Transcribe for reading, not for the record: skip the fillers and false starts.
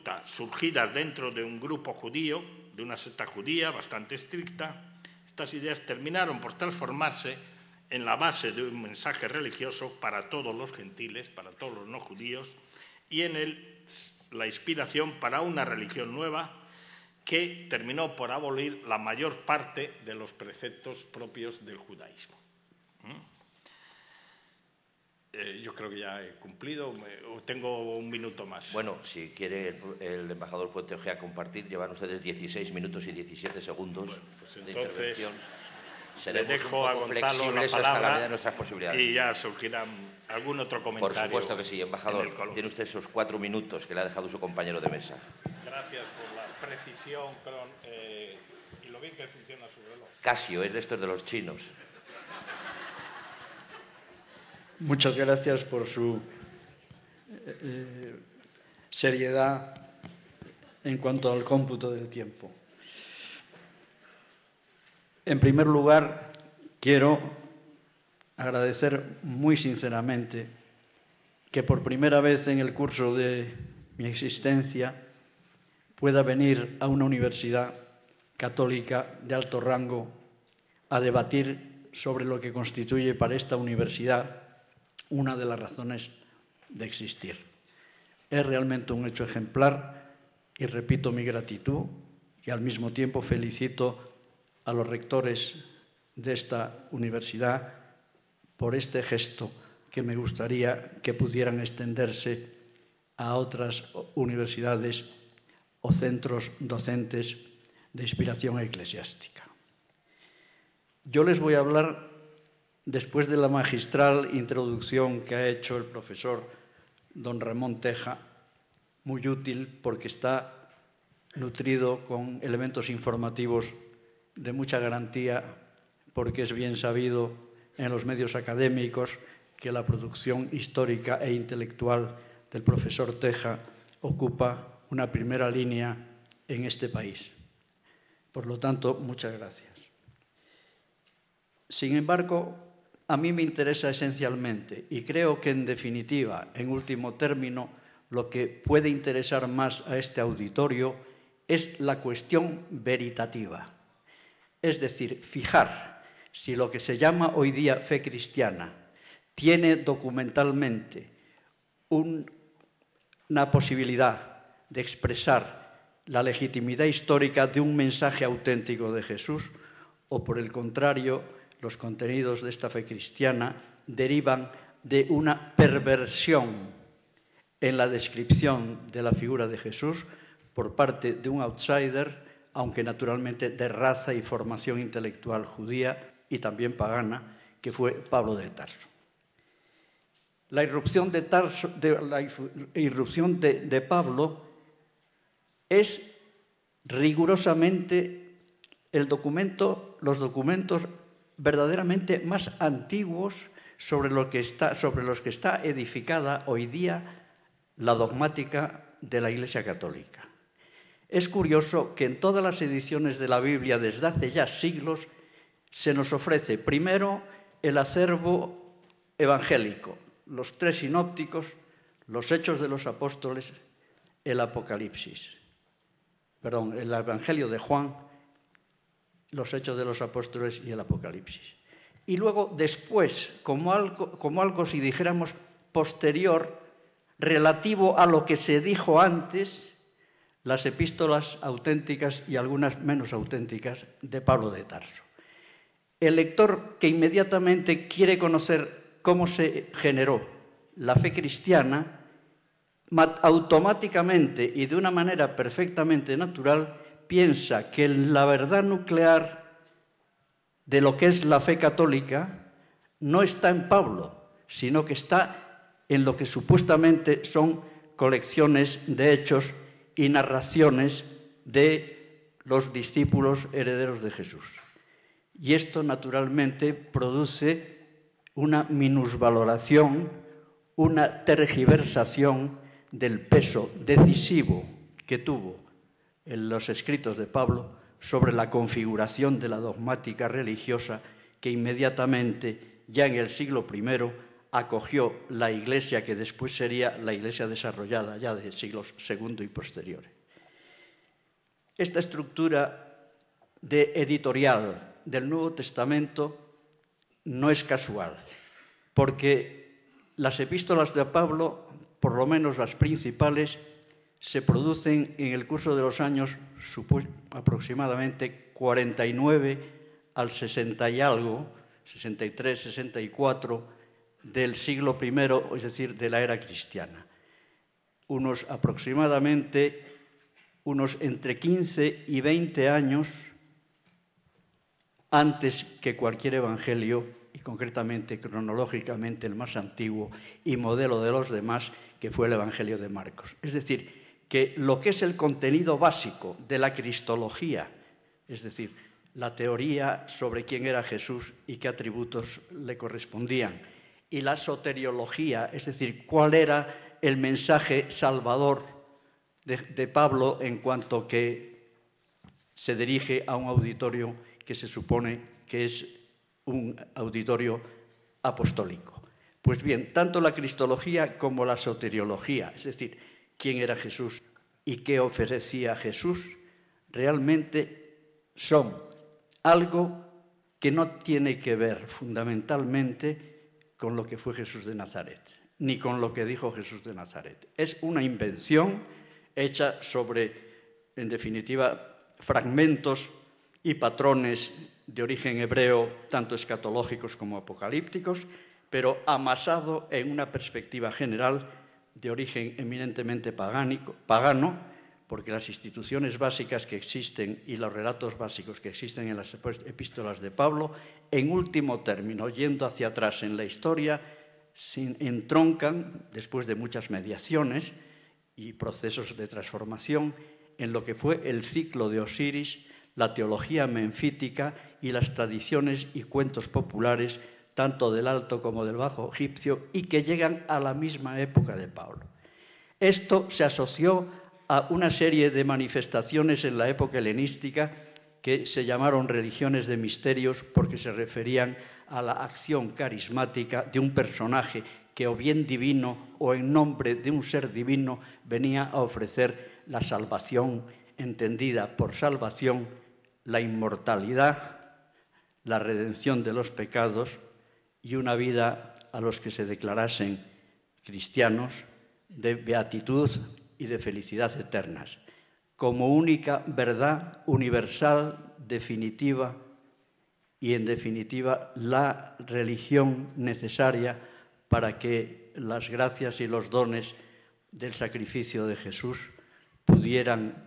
conducta surgidas dentro de un grupo judío, de una secta judía bastante estricta, estas ideas terminaron por transformarse en la base de un mensaje religioso para todos los gentiles, para todos los no judíos, y en la inspiración para una religión nueva que terminó por abolir la mayor parte de los preceptos propios del judaísmo. Yo creo que ya he cumplido, o tengo un minuto más. Bueno, si quiere el embajador Puente Ojea compartir, llevan ustedes 16 minutos y 17 segundos pues de intervención. Le dejo a Gonzalo la palabra de nuestras posibilidades. Y ya surgirán algún otro comentario. Por supuesto que sí, embajador. Tiene usted esos 4 minutos que le ha dejado su compañero de mesa. Gracias por la precisión, perdón, y lo bien que funciona su reloj. Casio, es de estos de los chinos. Muchas gracias por su seriedad en cuanto al cómputo del tiempo. En primer lugar, quiero agradecer muy sinceramente que por primera vez en el curso de mi existencia pueda venir a una universidad católica de alto rango a debatir sobre lo que constituye para esta universidad una de las razones de existir. Es realmente un hecho ejemplar y repito mi gratitud y al mismo tiempo felicito a los rectores de esta universidad por este gesto que me gustaría que pudieran extenderse a otras universidades o centros docentes de inspiración eclesiástica. Yo les voy a hablar, después de la magistral introducción que ha hecho el profesor don Ramón Teja, muy útil porque está nutrido con elementos informativos de mucha garantía, porque es bien sabido en los medios académicos que la producción histórica e intelectual del profesor Teja ocupa una primera línea en este país. Por lo tanto, muchas gracias. Sin embargo, a mí me interesa esencialmente, y creo que en definitiva, en último término, lo que puede interesar más a este auditorio es la cuestión veritativa. Es decir, fijar si lo que se llama hoy día fe cristiana tiene documentalmente una posibilidad de expresar la legitimidad histórica de un mensaje auténtico de Jesús, o por el contrario, los contenidos de esta fe cristiana derivan de una perversión en la descripción de la figura de Jesús por parte de un outsider, aunque naturalmente de raza y formación intelectual judía y también pagana, que fue Pablo de Tarso. La irrupción de Pablo es rigurosamente los documentos verdaderamente más antiguos sobre los que está edificada hoy día la dogmática de la Iglesia Católica. Es curioso que en todas las ediciones de la Biblia desde hace ya siglos se nos ofrece primero el acervo evangélico, los 3 sinópticos, los Hechos de los Apóstoles, el Apocalipsis. Perdón, el Evangelio de Juan, los Hechos de los Apóstoles y el Apocalipsis. Y luego, después, como algo, si dijéramos, posterior, relativo a lo que se dijo antes, las epístolas auténticas y algunas menos auténticas de Pablo de Tarso. El lector que inmediatamente quiere conocer cómo se generó la fe cristiana, automáticamente y de una manera perfectamente natural, piensa que la verdad nuclear de lo que es la fe católica no está en Pablo, sino que está en lo que supuestamente son colecciones de hechos y narraciones de los discípulos herederos de Jesús. Y esto naturalmente produce una minusvaloración, una tergiversación del peso decisivo que tuvo en los escritos de Pablo sobre la configuración de la dogmática religiosa que inmediatamente, ya en el siglo I, acogió la Iglesia que después sería la Iglesia desarrollada ya de siglos II y posteriores. Esta estructura de editorial del Nuevo Testamento no es casual, porque las epístolas de Pablo, por lo menos las principales, se producen en el curso de los años aproximadamente 49 al 60 y algo, 63, 64 del siglo I, es decir, de la era cristiana. Unos entre 15 y 20 años antes que cualquier evangelio, y concretamente, cronológicamente, el más antiguo y modelo de los demás, que fue el Evangelio de Marcos. Es decir, que lo que es el contenido básico de la cristología, es decir, la teoría sobre quién era Jesús y qué atributos le correspondían, y la soteriología, es decir, cuál era el mensaje salvador de Pablo en cuanto que se dirige a un auditorio que se supone que es un auditorio apostólico. Pues bien, tanto la cristología como la soteriología, es decir, quién era Jesús y qué ofrecía Jesús, realmente son algo que no tiene que ver fundamentalmente con lo que fue Jesús de Nazaret, ni con lo que dijo Jesús de Nazaret. Es una invención hecha sobre, en definitiva, fragmentos y patrones de origen hebreo, tanto escatológicos como apocalípticos, pero amasado en una perspectiva general de origen eminentemente pagano, porque las instituciones básicas que existen y los relatos básicos que existen en las epístolas de Pablo, en último término, yendo hacia atrás en la historia, entroncan, después de muchas mediaciones y procesos de transformación, en lo que fue el ciclo de Osiris, la teología menfítica y las tradiciones y cuentos populares, tanto del Alto como del Bajo Egipcio, y que llegan a la misma época de Pablo. Esto se asoció a una serie de manifestaciones en la época helenística que se llamaron religiones de misterios porque se referían a la acción carismática de un personaje que o bien divino o en nombre de un ser divino venía a ofrecer la salvación, entendida por salvación, la inmortalidad, la redención de los pecados y una vida a los que se declarasen cristianos de beatitud y de felicidad eternas, como única verdad universal, definitiva y, en definitiva, la religión necesaria para que las gracias y los dones del sacrificio de Jesús pudieran